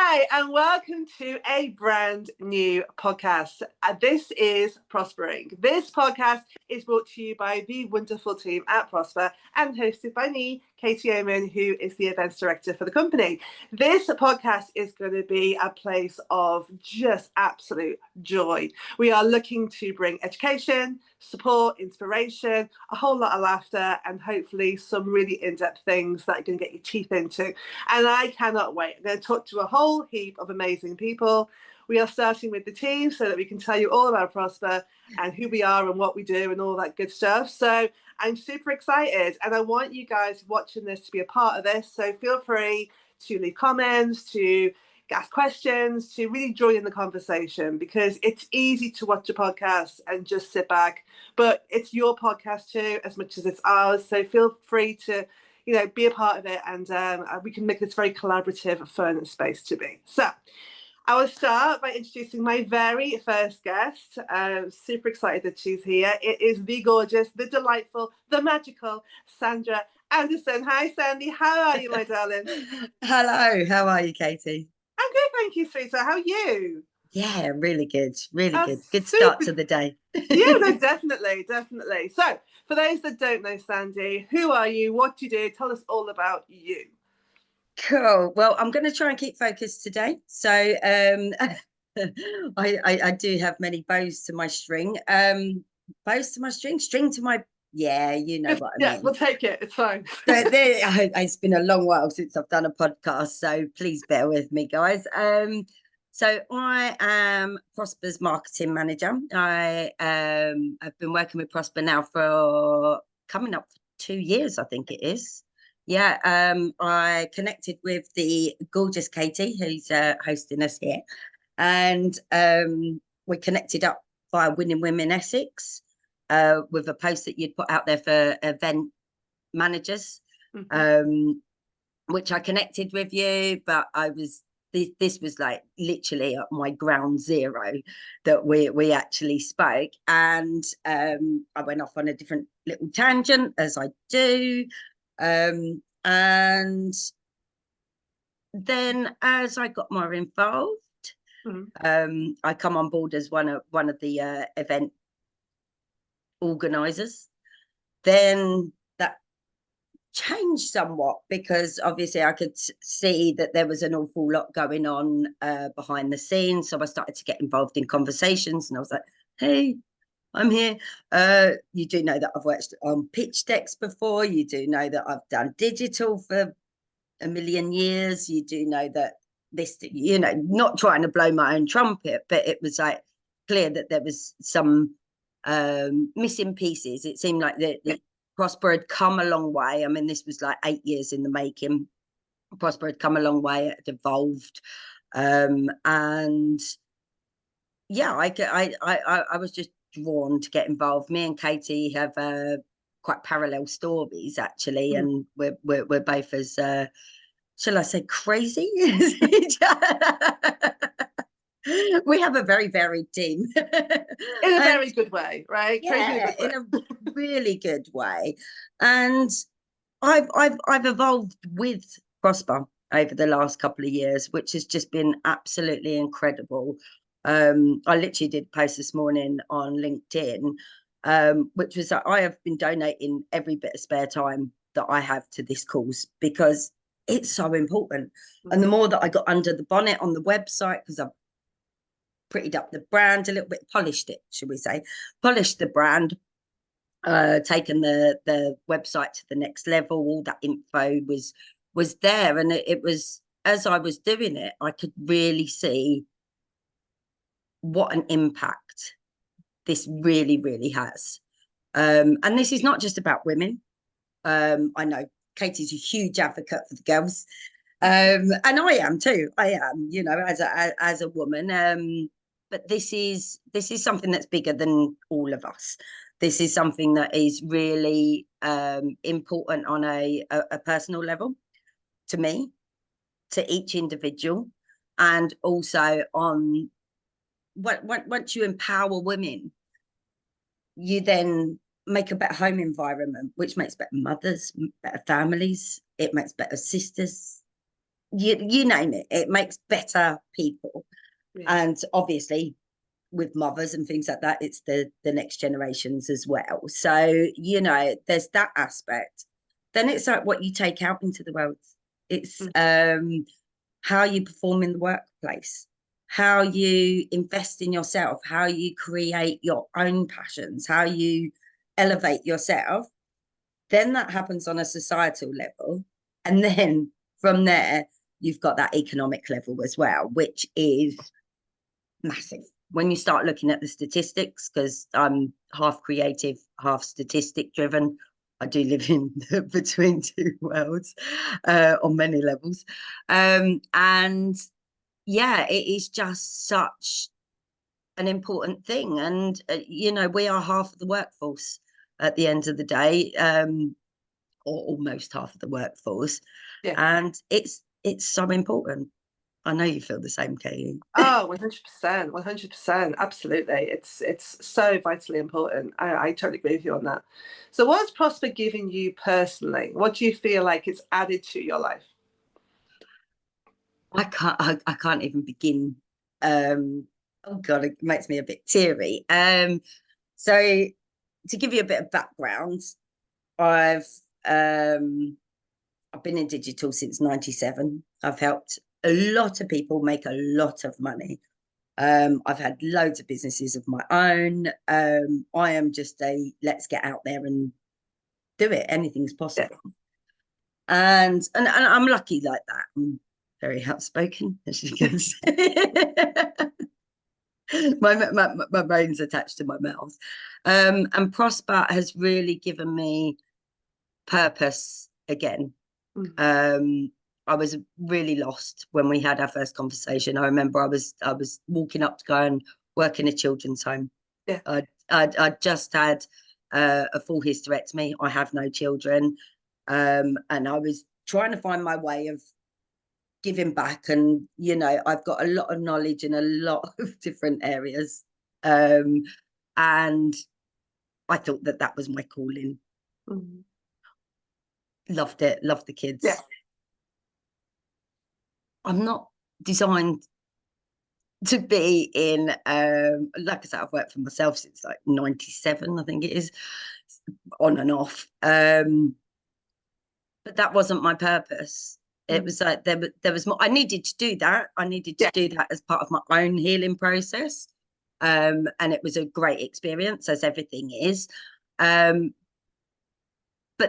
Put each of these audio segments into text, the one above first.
Hi, and welcome to a brand new podcast. This is Prospering. This podcast is brought to you by the wonderful team at ProspHER and hosted by me, Katie Oman, who is the events director for the company. This podcast is going to be a place of just absolute joy. We are looking to bring education, support, inspiration, a whole lot of laughter, and hopefully some really in-depth things that are going to get your teeth into. And I cannot wait. I'm going to talk to a whole heap of amazing people. We are starting with the team so that we can tell you all about ProspHER and who we are and what we do and all that good stuff. So I'm super excited, and I want you guys watching this to be a part of this. So feel free to leave comments, to ask questions, to really join in the conversation, because it's easy to watch a podcast and just sit back, but it's your podcast too as much as it's ours. So feel free to be a part of it, and we can make this very collaborative, fun space to be. So I will start by introducing my very first guest. Super excited that she's here. It is the gorgeous, the delightful, the magical Sandra Anderson. Hi, Sandy. How are you, my darling? Hello. How are you, Katie? I'm good, thank you, sweetheart. How are you? Yeah, really good. Really good. Good start Super. to the day. Yeah, no, definitely. So, for those that don't know Sandy, who are you? What do you do? Tell us all about you. Cool. Well, I'm going to try and keep focused today. So I do have many bows to my string. Bows to my string to my, yeah, you know what I mean. We'll take it. It's fine. It's been a long while since I've done a podcast, so please bear with me, guys. So I am ProspHER's marketing manager. I have been working with ProspHER now for coming up for 2 years, I think it is. Yeah, I connected with the gorgeous Katie, who's hosting us here, and we connected up via Winning Women Essex with a post that you'd put out there for event managers, which I connected with you, but this was like literally at my ground zero that we actually spoke, and I went off on a different little tangent, as I do. And then as I got more involved, I come on board as one of the event organizers. Then that changed somewhat, because obviously I could see that there was an awful lot going on behind the scenes. So I started to get involved in conversations, and I was like, hey, I'm here. You do know that I've worked on pitch decks before. You do know that I've done digital for a million years. You do know that this, not trying to blow my own trumpet, but it was like clear that there was some missing pieces. It seemed like the ProspHER had come a long way. I mean, this was like 8 years in the making. ProspHER had come a long way. It had evolved. And yeah, I was just drawn to get involved. Me and Katie have quite parallel stories, actually, and we're both as shall I say crazy? We have a very varied team in a very good way, right? Yeah, in a really good way. And I've evolved with ProspHER over the last couple of years, which has just been absolutely incredible. I literally did a post this morning on LinkedIn, which was that I have been donating every bit of spare time that I have to this cause, because it's so important. And the more that I got under the bonnet on the website, because I've prettied up the brand a little bit, polished it, should we say, polished the brand, taken the website to the next level. All that info was there, and it was, as I was doing it, I could really see what an impact this really has. And this is not just about women. I know Katie's a huge advocate for the girls, and I am too. I am, as a woman. But this is something that's bigger than all of us. This is something that is really important on a personal level, to me, to each individual, and also on once you empower women, you then make a better home environment, which makes better mothers, better families. It makes better sisters. you name it, it makes better people. Yeah. And obviously with mothers and things like that, it's the next generations as well. So, you know, there's that aspect. Then it's like what you take out into the world. It's how you perform in the workplace, how you invest in yourself, how you create your own passions, how you elevate yourself. Then that happens on a societal level. And then from there, you've got that economic level as well, which is massive. When you start looking at the statistics, because I'm half creative, half statistic driven, I do live in between two worlds on many levels. And yeah, it is just such an important thing. And, you know, we are half of the workforce at the end of the day, or almost half of the workforce. Yeah. And it's so important. I know you feel the same, Katie. Oh, 100%, 100%. Absolutely. It's so vitally important. I totally agree with you on that. So what's ProspHER giving you personally? What do you feel like it's added to your life? I can't even begin. Oh God, it makes me a bit teary. So to give you a bit of background, I've I've been in digital since '97. I've helped a lot of people make a lot of money. I've had loads of businesses of my own. I am just a let's get out there and do it. Anything's Yeah. possible. And I'm lucky like that. I'm very outspoken, as you can see. my brain's attached to my mouth. And ProspHER has really given me purpose again. I was really lost when we had our first conversation. I remember I was walking up to go and work in a children's home. Yeah. I just had a full hysterectomy. I have no children, and I was trying to find my way of giving back. And you know, I've got a lot of knowledge in a lot of different areas, and I thought that was my calling. Loved it. Loved the kids. Yeah. I'm not designed to be in like I said, I've worked for myself since like '97, I think it is, on and off. But that wasn't my purpose. It was like there was more. I needed to do that. I needed to do that as part of my own healing process. And it was a great experience, as everything is. But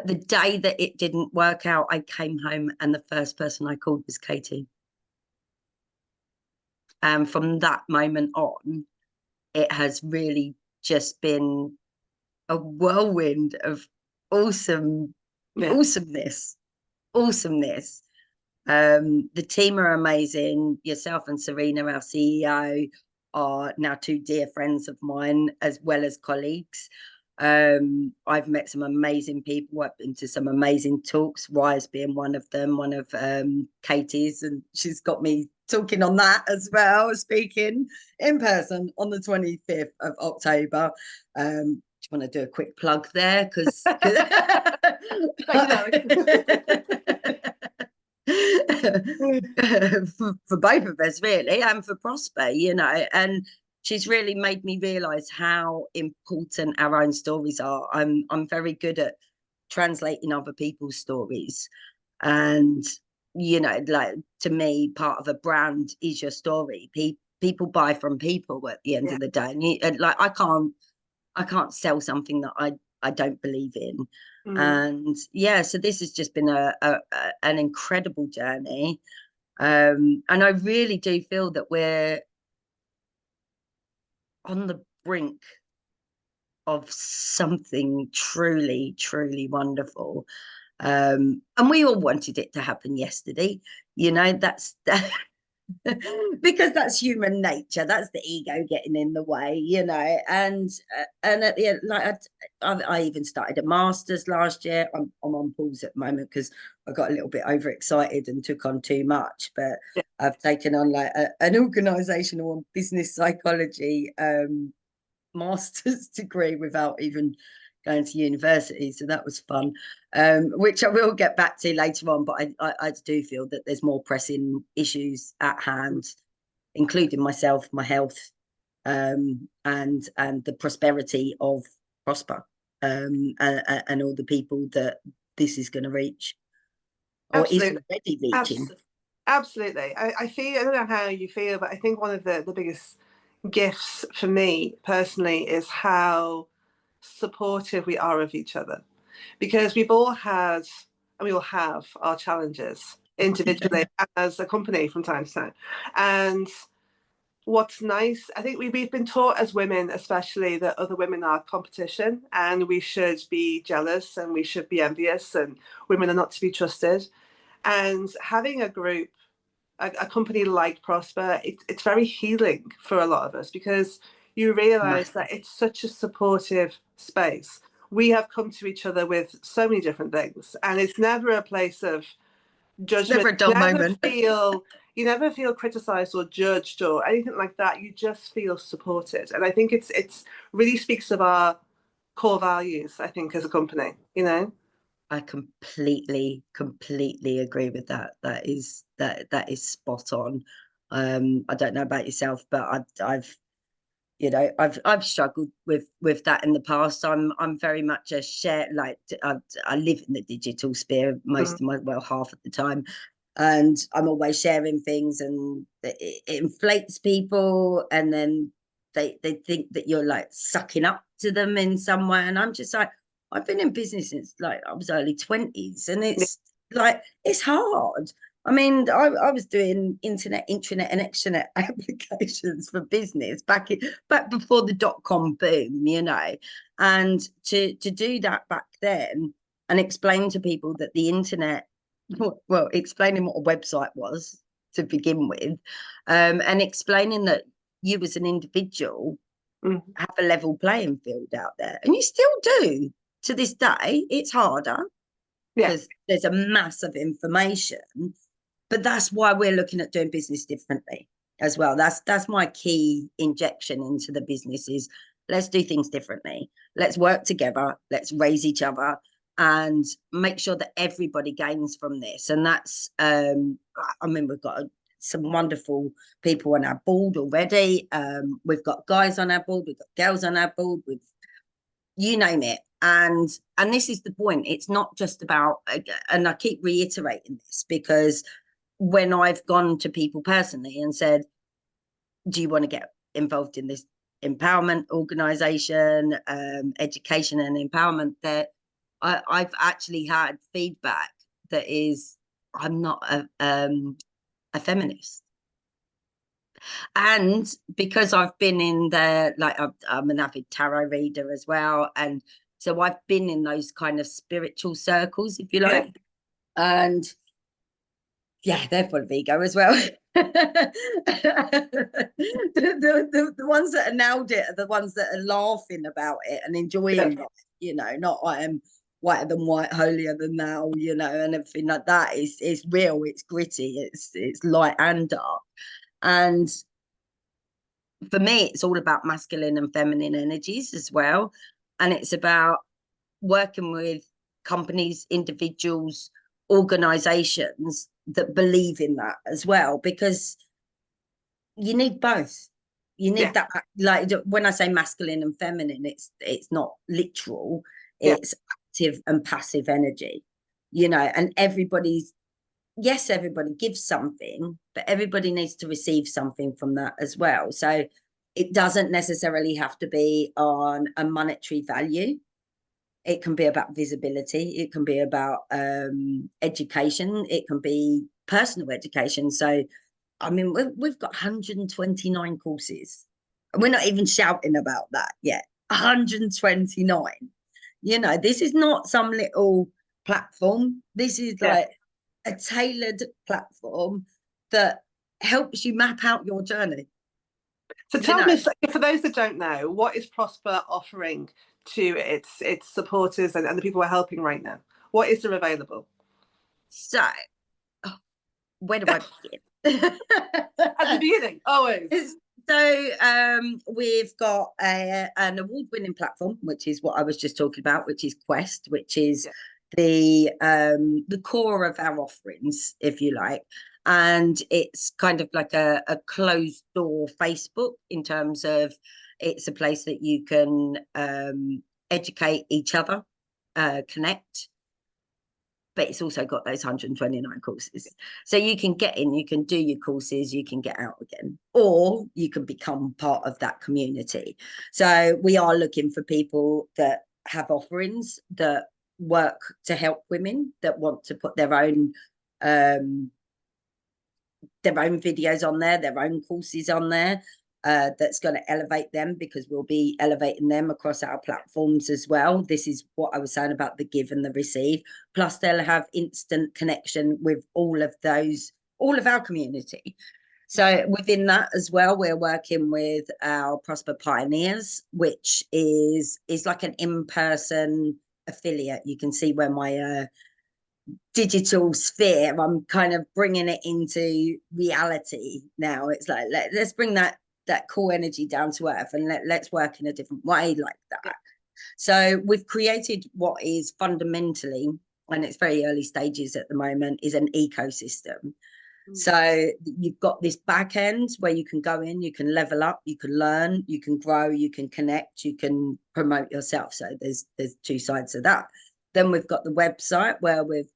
the day that it didn't work out, I came home and the first person I called was Katie. And from that moment on, it has really just been a whirlwind of awesomeness. The team are amazing. Yourself and Serena, our CEO, are now two dear friends of mine as well as colleagues. I've met some amazing people. I've been to some amazing talks, Rise being one of them, one of Katie's, and she's got me talking on that as well, speaking in person on the 25th of October. Do you want to do a quick plug there? Because for both of us, really, and for ProspHER, you know, and she's really made me realize how important our own stories are. I'm very good at translating other people's stories, and you know, like, to me, part of a brand is your story. People buy from people at the end of the day, and like I can't sell something that I don't believe in. And yeah, so this has just been an incredible journey. And I really do feel that we're on the brink of something truly, truly wonderful. And we all wanted it to happen yesterday. You know, that's because that's human nature. That's the ego getting in the way, you know. And at the end, like I even started a master's last year. I'm on pause at the moment because I got a little bit overexcited and took on too much. But I've taken on like an organisational and business psychology master's degree without even going to university, so that was fun, which I will get back to later on. But I do feel that there's more pressing issues at hand, including myself, my health, and the prosperity of ProspHER, and all the people that this is going to reach, or Absolutely. is already reaching. Absolutely. I feel, I don't know how you feel, but I think one of the biggest gifts for me personally is how supportive we are of each other, because we've all had and we all have our challenges individually and as a company from time to time. And what's nice, I think we've been taught as women especially that other women are competition and we should be jealous and we should be envious and women are not to be trusted. And having a group, a company like ProspHER, it's very healing for a lot of us, because you realize that it's such a supportive space. We have come to each other with so many different things, and it's never a place of judgment. Never a dull moment. You never feel criticized or judged or anything like that. You just feel supported, and I think it's really speaks of our core values, I think, as a company, you know. I completely agree with that. That is spot on. I don't know about yourself, but I've I've struggled with that in the past. I'm very much a share, like I live in the digital sphere most of my, well, half of the time, and I'm always sharing things, and it inflates people, and then they think that you're like sucking up to them in some way, and I'm just like, I've been in business since like I was early 20s, and it's like, it's hard. I mean, I was doing internet, intranet, and extranet applications for business back before the dot-com boom, you know, and to do that back then and explain to people that the internet, well, explaining what a website was to begin with, and explaining that you as an individual have a level playing field out there, and you still do to this day. It's harder because there's a mass of information, but that's why we're looking at doing business differently as well. That's my key injection into the business is, let's do things differently. Let's work together. Let's raise each other and make sure that everybody gains from this. And that's, I mean, we've got some wonderful people on our board already. We've got guys on our board. We've got girls on our board. You name it. And this is the point. It's not just about, and I keep reiterating this because when I've gone to people personally and said, do you want to get involved in this empowerment organization, education and empowerment, that I've actually had feedback that is, I'm not a feminist. And because I've been in there, like I'm an avid tarot reader as well, and so I've been in those kind of spiritual circles, if you like, and yeah, they're full of ego as well. The ones that are nailed it are the ones that are laughing about it and enjoying it, you know, not I am whiter than white, holier than thou, you know, and everything like that. It's real, it's gritty, it's light and dark. And for me, it's all about masculine and feminine energies as well. And it's about working with companies, individuals, organizations that believe in that as well, because you need both. You need that, like when I say masculine and feminine, it's not literal, it's active and passive energy, you know, and everybody gives something, but everybody needs to receive something from that as well. So it doesn't necessarily have to be on a monetary value. It can be about visibility. It can be about education. It can be personal education. So, I mean, we've got 129 courses. We're not even shouting about that yet. 129. You know, this is not some little platform. This is like a tailored platform that helps you map out your journey. So tell me, for those that don't know, what is ProspHER offering to its supporters and the people we're helping right now? What is there available? So, where do I begin? At the beginning, always. we've got an award-winning platform, which is what I was just talking about, which is Quest, which is the core of our offerings, if you like. And it's kind of like a closed door Facebook in terms of it's a place that you can educate each other, connect, but it's also got those 129 courses. So you can get in, you can do your courses, you can get out again, or you can become part of that community. So we are looking for people that have offerings that work to help women, that want to put their own videos on there, their own courses on there. That's going to elevate them, because we'll be elevating them across our platforms as well. This is what I was saying about the give and the receive. Plus, they'll have instant connection with all of our community. So within that as well, we're working with our ProspHER Pioneers, which is like an in-person affiliate. You can see where my digital sphere, I'm kind of bringing it into reality now. It's like, let's bring that core energy down to earth, and let's work in a different way like that. So we've created what is fundamentally, and it's very early stages at the moment, is an ecosystem. So you've got this back end where you can go in, you can level up, you can learn, you can grow, you can connect, you can promote yourself. So there's two sides of that. Then we've got the website where we've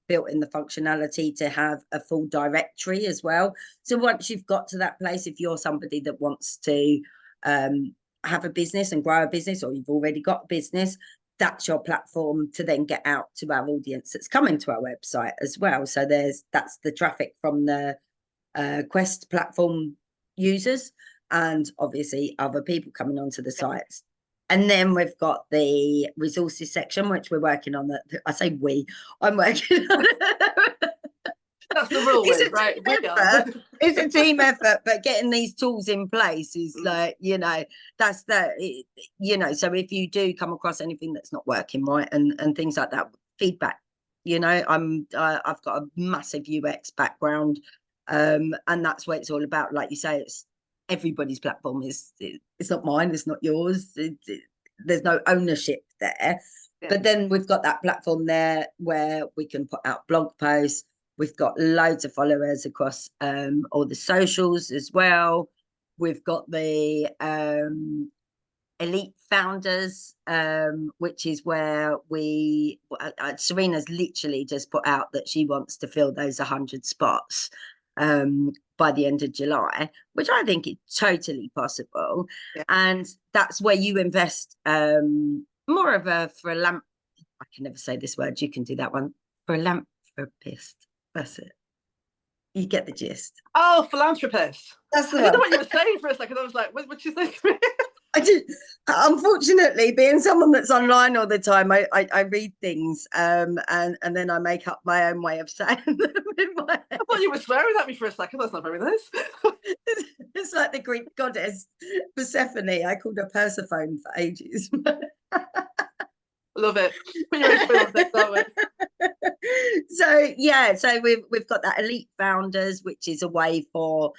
built in the functionality to have a full directory as well. So once you've got to that place, if you're somebody that wants to have a business and grow a business, or you've already got a business, that's your platform to then get out to our audience that's coming to our website as well. So that's the traffic from the Quest platform users, and obviously other people coming onto the sites. And then we've got the resources section, which we're working on. I'm working on it. That's the rule, right? It's a team effort, but getting these tools in place is like, that's so if you do come across anything that's not working right and things like that, feedback. I've got a massive UX background, and that's what it's all about. Like you say, it's everybody's platform. It's not mine, it's not yours. There's no ownership there. But then we've got that platform there where we can put out blog posts. We've got loads of followers across all the socials as well. We've got the elite founders, which is where Serena's literally just put out that she wants to fill those 100 spots by the end of July, which I think is totally possible. And that's where you invest more of for a lamp. I can never say this word. You can do that one. For a philanthropist. That's it. You get the gist. Oh, philanthropist. That's the I didn't know what you were saying for a second. I was like, what you say to me? I did. Unfortunately, being someone that's online all the time, I read things and then I make up my own way of saying them in my head. I thought you were swearing at me for a second. That's not very nice. It's like the Greek goddess Persephone. I called her Persephone for ages. Love it. Put your own spin on it, don't we? So we've got that elite founders, which is a way for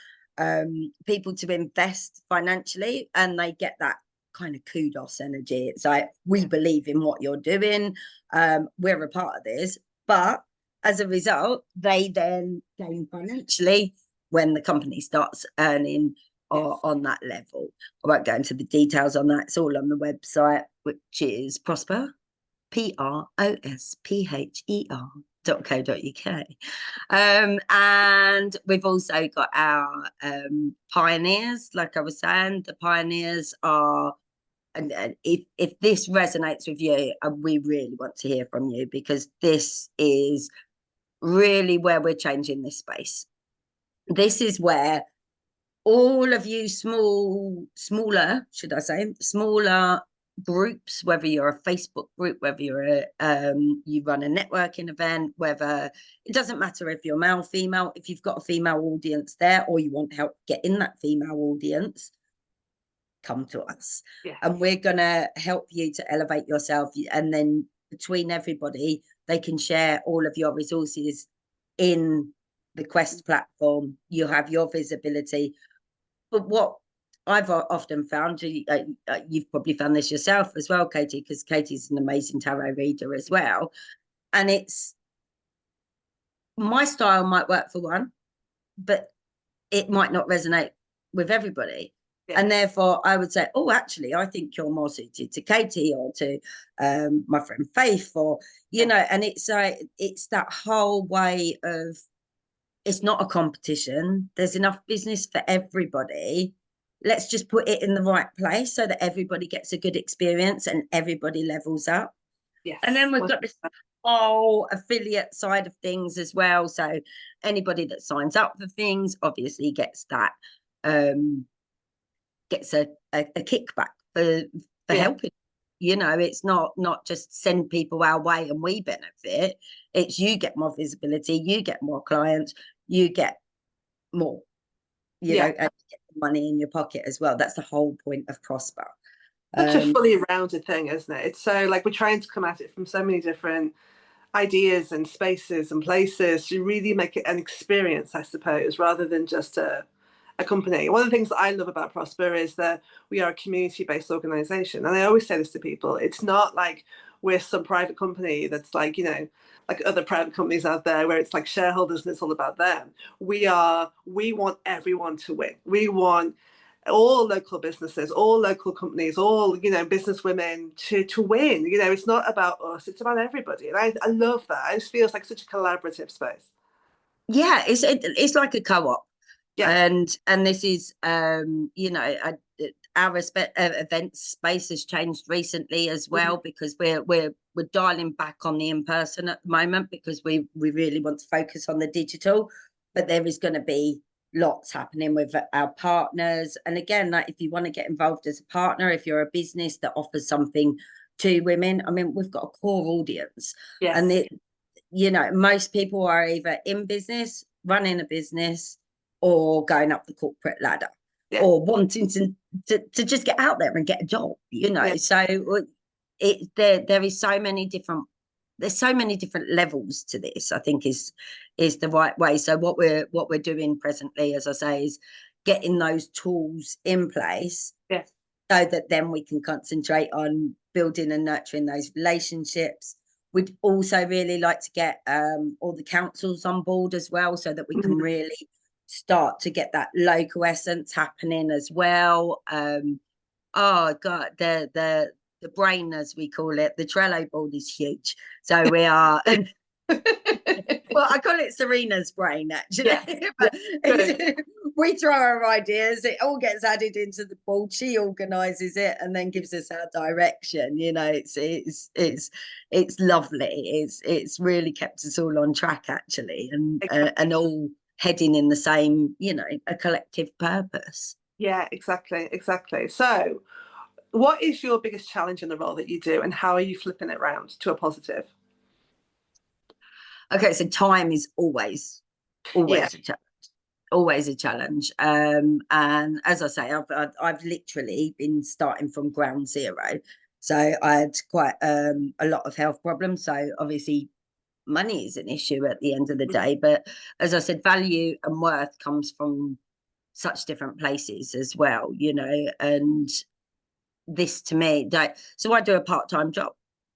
people to invest financially, and they get that kind of kudos energy. It's like, we believe in what you're doing, we're a part of this, but as a result they then gain financially when the company starts earning on that level. I won't go into the details on that. It's all on the website, which is ProspHER, ProspHER.co.uk. And we've also got our pioneers. Like I was saying, the pioneers are, and if this resonates with you, we really want to hear from you, because this is really where we're changing this space. This is where all of you smaller groups, whether you're a Facebook group, whether you're you run a networking event, whether, it doesn't matter if you're male, female, if you've got a female audience there, or you want help get in that female audience, come to us. And we're gonna help you to elevate yourself, and then between everybody they can share all of your resources in the Quest platform. You have your visibility. But what I've often found, you've probably found this yourself as well, Katie, because Katie's an amazing tarot reader as well. And it's my style might work for one, but it might not resonate with everybody. Yeah. And therefore, I would say, oh, actually, I think you're more suited to Katie or to my friend Faith, or, you know, and it's that whole way of, it's not a competition. There's enough business for everybody. Let's just put it in the right place so that everybody gets a good experience and everybody levels up. Yes. And then we've got this whole affiliate side of things as well. So anybody that signs up for things obviously gets that, gets a kickback for helping. You know, it's not just send people our way and we benefit. It's you get more visibility, you get more clients, you get more, you know, and you get the money in your pocket as well. That's the whole point of ProspHER. Such a fully rounded thing, isn't it? It's so, like, we're trying to come at it from so many different ideas and spaces and places to really make it an experience, I suppose, rather than just a company. One of the things that I love about ProspHER is that we are a community-based organization. And I always say this to people, it's not like we're some private company that's like, you know, like other private companies out there where it's like shareholders and it's all about them. We want everyone to win. We want all local businesses, all local companies, all, you know, business women to win. You know, it's not about us, it's about everybody. And I love that. It just feels like such a collaborative space. Yeah, it's like a co-op. Yeah. And this is, you know, our event space has changed recently as well, because we're dialing back on the in-person at the moment, because we really want to focus on the digital. But there is going to be lots happening with our partners. And again, like, if you want to get involved as a partner, if you're a business that offers something to women, I mean, we've got a core audience. Yes. And you know, most people are either in business, running a business, or going up the corporate ladder, or wanting to just get out there and get a job, you know. So there is so many different, there's so many different levels to this, I think is the right way. So what we're doing presently, as I say, is getting those tools in place, so that then we can concentrate on building and nurturing those relationships. We'd also really like to get all the councils on board as well, so that we can really start to get that local essence happening as well. Oh God, the brain, as we call it, the Trello board is huge. So we are, well, I call it Serena's brain, actually. But we throw our ideas, it all gets added into the board. She organises it and then gives us our direction. You know, it's lovely. It's really kept us all on track, actually, and all heading in the same, you know, a collective purpose. Yeah, exactly. So what is your biggest challenge in the role that you do, and how are you flipping it around to a positive? Okay, so time is always a challenge. Always a challenge. And as I say, I've literally been starting from ground zero. So I had quite a lot of health problems. So obviously money is an issue at the end of the day. But as I said, value and worth comes from such different places as well, you know. And this to me, so I do a part-time job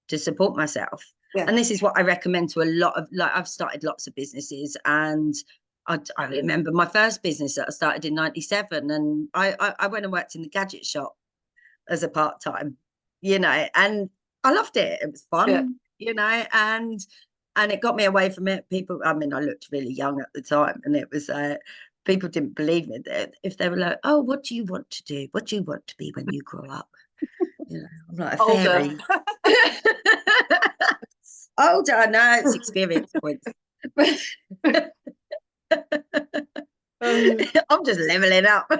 to support myself. And this is what I recommend to a lot of, like, I've started lots of businesses, and I remember my first business that I started in 97, and I went and worked in the gadget shop as a part-time, you know, and I loved it. It was fun, you know, and it got me away from it. People, I mean, I looked really young at the time, and it was people didn't believe me. That if they were like, oh, what do you want to do? What do you want to be when you grow up? You know, I'm like a fairy. Older, no, it's experience points. I'm just leveling up.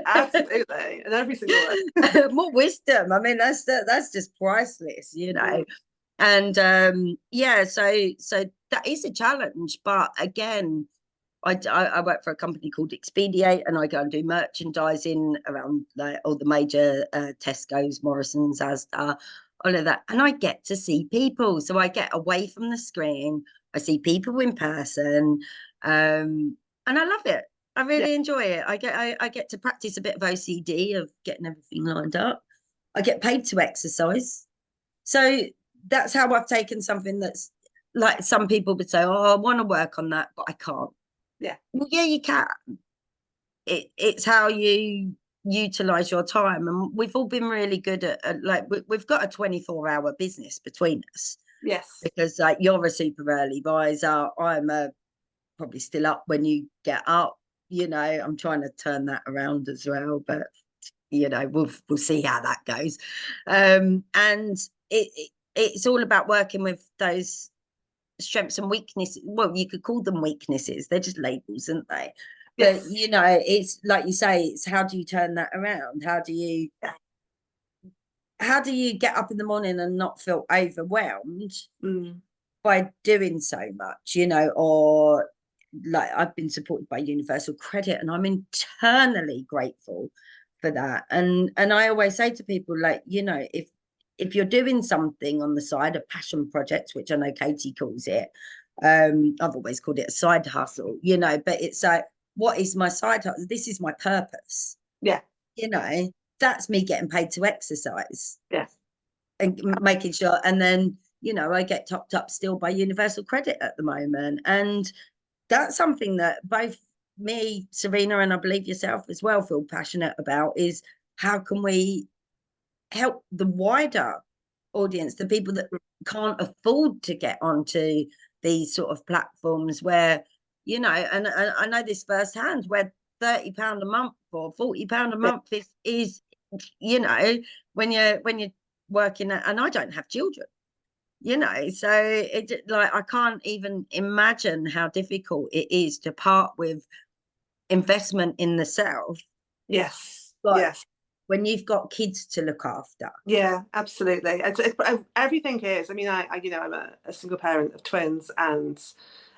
Absolutely, and every single way. More wisdom. I mean, that's just priceless, you know. And yeah, so that is a challenge. But again, I work for a company called Expediate, and I go and do merchandising around like all the major Tesco's, Morrison's, Asda, all of that. And I get to see people. So I get away from the screen. I see people in person. And I love it. I really enjoy it. I get to practice a bit of OCD of getting everything lined up. I get paid to exercise. So that's how I've taken something that's like some people would say, oh, I want to work on that, but I can't. Yeah. Well, yeah, you can. It's how you utilize your time. And we've all been really good at like, we've got a 24-hour business between us. Yes. Because like you're a super early riser. I'm probably still up when you get up. You know, I'm trying to turn that around as well, but you know, we'll see how that goes. And it's all about working with those strengths and weaknesses. Well, you could call them weaknesses. They're just labels, aren't they? Yes. But you know, it's like you say, it's how do you turn that around? How do you get up in the morning and not feel overwhelmed by doing so much, you know? Or like I've been supported by Universal Credit and I'm internally grateful for that. And I always say to people, like, you know, if you're doing something on the side, a passion project, which I know Katie calls it, I've always called it a side hustle, you know, but it's like, what is my side hustle? This is my purpose. Yeah. You know, that's me getting paid to exercise. Yeah. And making sure, and then, you know, I get topped up still by Universal Credit at the moment. And that's something that both me, Serena, and I believe yourself as well feel passionate about, is how can we help the wider audience, the people that can't afford to get onto these sort of platforms where, you know, and I know this firsthand, where £30 a month or £40 a month is, you know, when you're working at, and I don't have children, you know, so it like I can't even imagine how difficult it is to part with investment in the self. Yes. But Yes. when you've got kids to look after. Yeah, absolutely. Everything is. I mean, I you know, I'm a single parent of twins, and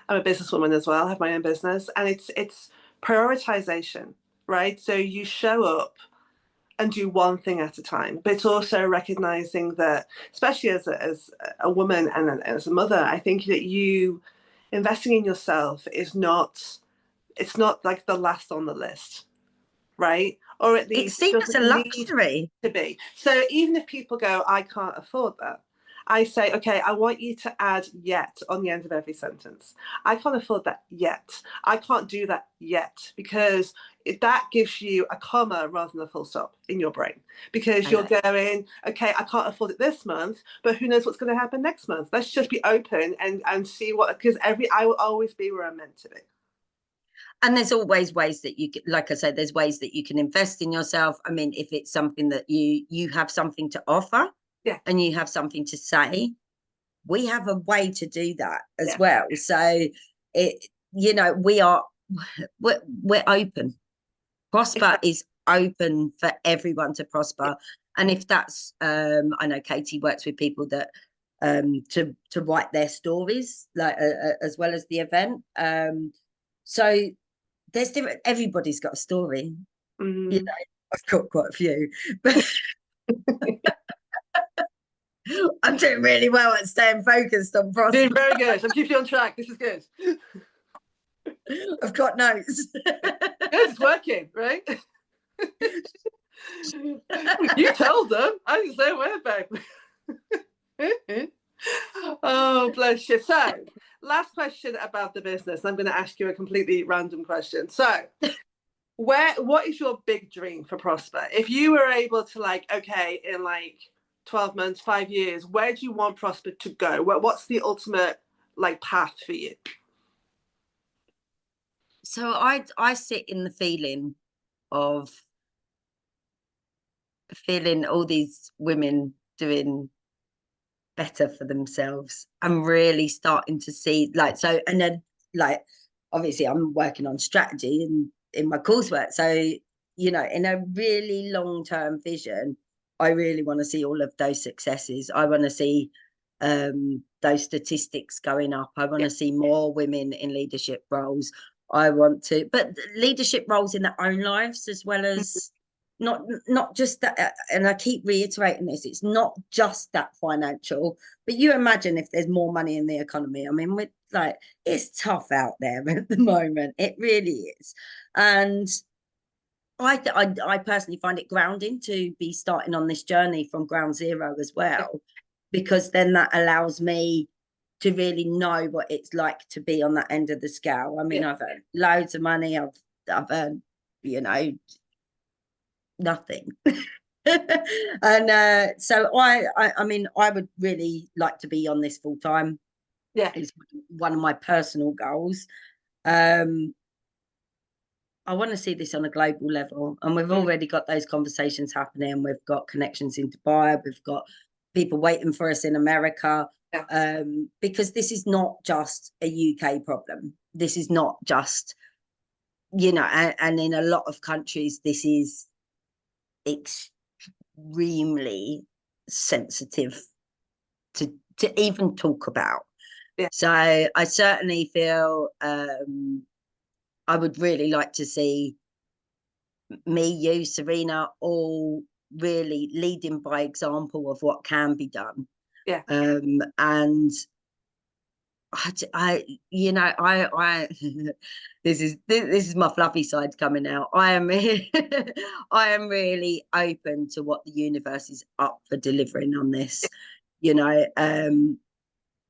I'm a businesswoman as well. I have my own business, and it's prioritization, right? So you show up and do one thing at a time, but it's also recognizing that, especially as a woman and as a mother, I think that you investing in yourself is not. It's not like the last on the list, right? Or at It least it seems a doesn't need luxury to be. So even if people go, I can't afford that, I say, okay, I want you to add yet on the end of every sentence. I can't afford that yet. I can't do that yet, because that gives you a comma rather than a full stop in your brain, because you're going, okay, I can't afford it this month, but who knows what's going to happen next month? Let's just be open and see what, because I will always be where I'm meant to be. And there's always ways that you can, like I said, there's ways that you can invest in yourself. I mean, if it's something that you have something to offer, and you have something to say, we have a way to do that as well. So it, you know, we're open. ProspHER is open for everyone to prosper. And if that's I know Katie works with people that to write their stories, like as well as the event. So there's different, everybody's got a story. You know, I've got quite a few, but I'm doing really well at staying focused on ProspHER. Doing very good. I'm keeping you on track. This is good. I've got notes. Good, it's working, right? You told them. I didn't say a word, babe. Oh, bless you. So, last question about the business. I'm going to ask you a completely random question. So, what is your big dream for ProspHER? If you were able to, like, okay, in like 12 months, 5 years, where do you want ProspHER to go? What's the ultimate like path for you? So I sit in the feeling of feeling all these women doing better for themselves. I'm really starting to see, like, so, and then like obviously I'm working on strategy in my coursework. So, you know, in a really long-term vision, I really want to see all of those successes. I want to see those statistics going up. I want to see more women in leadership roles. I want to, but leadership roles in their own lives as well as not just that, and I keep reiterating this, it's not just that financial, but you imagine if there's more money in the economy. I mean, with like, it's tough out there at the moment. It really is. And I personally find it grounding to be starting on this journey from ground zero as well, because then that allows me to really know what it's like to be on that end of the scale. I mean, I've earned loads of money. I've earned, nothing. And so I mean, I would really like to be on this full time. Yeah. It's one of my personal goals. I want to see this on a global level, and we've already got those conversations happening. We've got connections in Dubai. We've got people waiting for us in America. Yeah. Because this is not just a UK problem. This is not just, and in a lot of countries, this is extremely sensitive to even talk about. Yeah. So I certainly feel I would really like to see me, you, Serena, all really leading by example of what can be done. Yeah. And I this is my fluffy side coming out. I am I am really open to what the universe is up for delivering on this.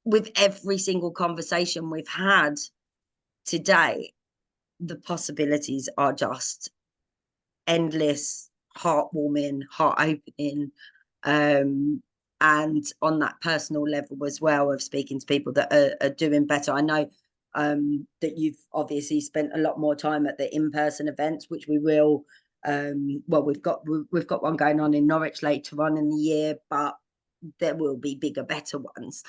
With every single conversation we've had today, the possibilities are just endless, heartwarming, heart opening. And on that personal level as well, of speaking to people that are doing better. I know that you've obviously spent a lot more time at the in-person events, which we will. Well, we've got one going on in Norwich later on in the year, but there will be bigger, better ones.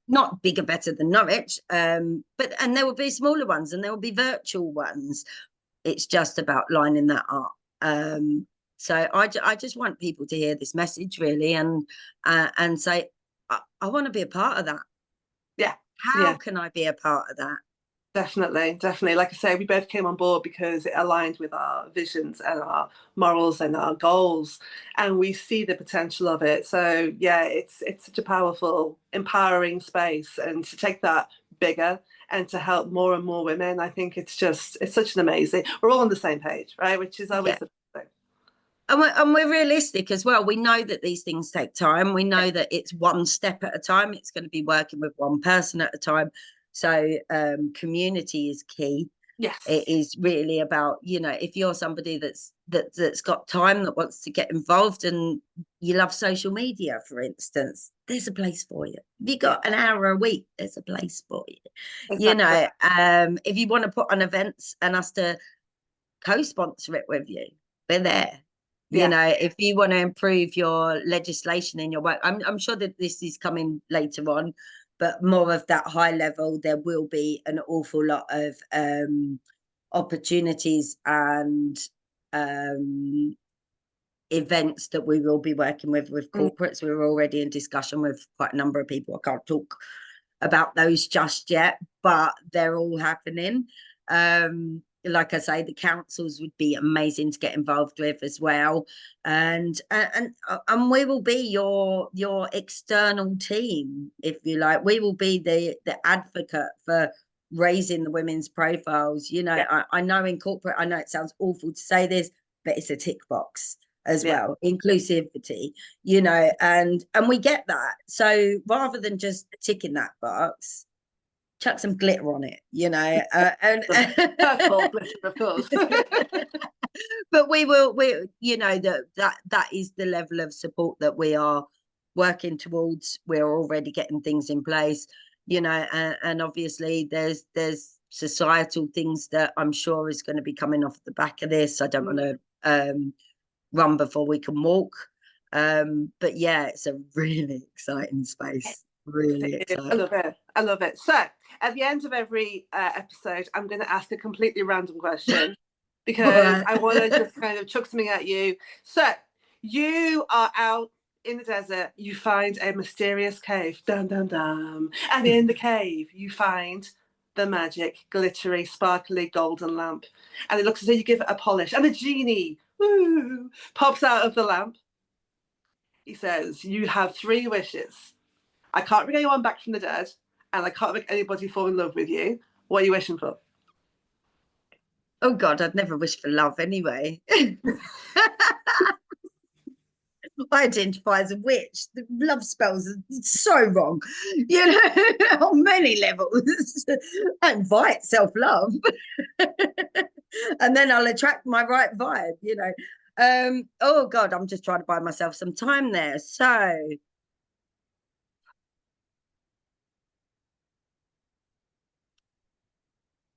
Not bigger, better than Norwich, but there will be smaller ones, and there will be virtual ones. It's just about lining that up. So I just want people to hear this message, really, and say, I want to be a part of that. Yeah. How can I be a part of that? Definitely. Like I say, we both came on board because it aligned with our visions and our morals and our goals, and we see the potential of it. So yeah, it's such a powerful, empowering space, and to take that bigger and to help more and more women, I think it's such an amazing. We're all on the same page, right? Which is always the thing. And we're realistic as well. We know that these things take time. We know that it's one step at a time. It's going to be working with one person at a time. So community is key. Yes. It is really about, if you're somebody that's got time, that wants to get involved, and you love social media, for instance, there's a place for you. If you got an hour a week, there's a place for you. Exactly. If you want to put on events and us to co-sponsor it with you, we're there. If you want to improve your legislation in your work, I'm sure that this is coming later on, but more of that high level, there will be an awful lot of opportunities and events that we will be working with corporates. We're already in discussion with quite a number of people. I can't talk about those just yet, but they're all happening. Like I say, the councils would be amazing to get involved with as well, and we will be your external team, if you like. We will be the advocate for raising the women's profiles. I know in corporate, I know it sounds awful to say this, but it's a tick box as well, inclusivity, and we get that. So rather than just ticking that box, chuck some glitter on it, and purple glitter, of course. But we that is the level of support that we are working towards. We're already getting things in place, and obviously there's societal things that I'm sure is going to be coming off the back of this. I don't want to run before we can walk, but yeah, it's a really exciting space. Really exciting. I love it. So at the end of every episode, I'm going to ask a completely random question because I want to just kind of chuck something at you. So you are out in the desert, you find a mysterious cave, dum dum dum, and in the cave you find the magic, glittery, sparkly golden lamp. And it looks as though you give it a polish. And the genie, woo, pops out of the lamp. He says, you have 3 wishes. I can't bring anyone back from the dead, and I can't make anybody fall in love with you. What are you wishing for? Oh God, I'd never wish for love anyway. I identify as a witch. The love spells are so wrong, you know, on many levels. I invite self-love and then I'll attract my right vibe, you know. Oh God, I'm just trying to buy myself some time there. So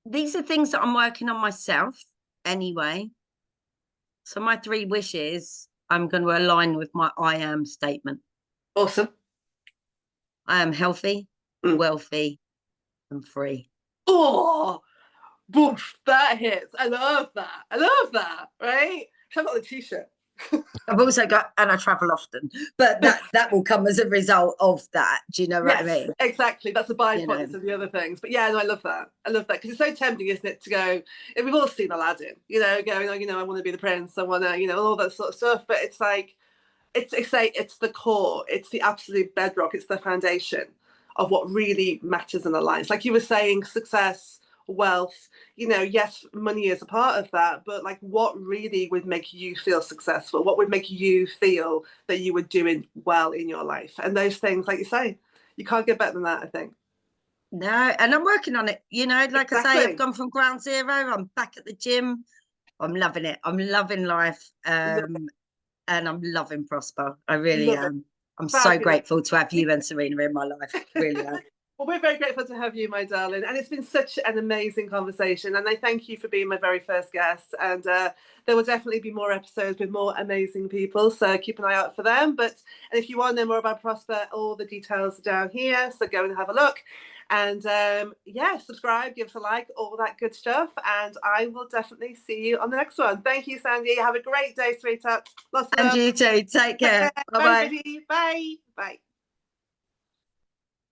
these are things that I'm working on myself anyway. So my 3 wishes, I'm going to align with my I am statement. Awesome. I am healthy, wealthy, and free. Oh, boof, that hits. I love that. I love that, right? I've got the t-shirt. I've also got, and I travel often, but that will come as a result of that. Do you know what I mean? Exactly. That's a byproduct You know. of the other things. But yeah, no, I love that. I love that because it's so tempting, isn't it, to go, we've all seen Aladdin, you know, going, oh, you know, I want to be the prince, I want to, you know, all that sort of stuff. But it's like, it's the core, it's the absolute bedrock, it's the foundation of what really matters in our lives. Like you were saying, success, wealth, you know, yes, money is a part of that, but like what really would make you feel successful? What would make you feel that you were doing well in your life? And those things, like you say, you can't get better than that, I think. No, and I'm working on it. You know, like I say, I've Exactly. gone from ground zero. I'm back at the gym. I'm loving it. I'm loving life. And I'm loving ProspHER. I really Love it. am. I'm so Fabulous. grateful to have you and Serena in my life. Really am. Well, we're very grateful to have you, my darling. And it's been such an amazing conversation. And I thank you for being my very first guest. And there will definitely be more episodes with more amazing people. So keep an eye out for them. And if you want to know more about ProspHER, all the details are down here. So go and have a look. And yeah, subscribe, give us a like, all that good stuff. And I will definitely see you on the next one. Thank you, Sandy. Have a great day, sweetheart. Lots of love. And you too. Take care. Bye, Bye-bye. everybody. Bye. Bye.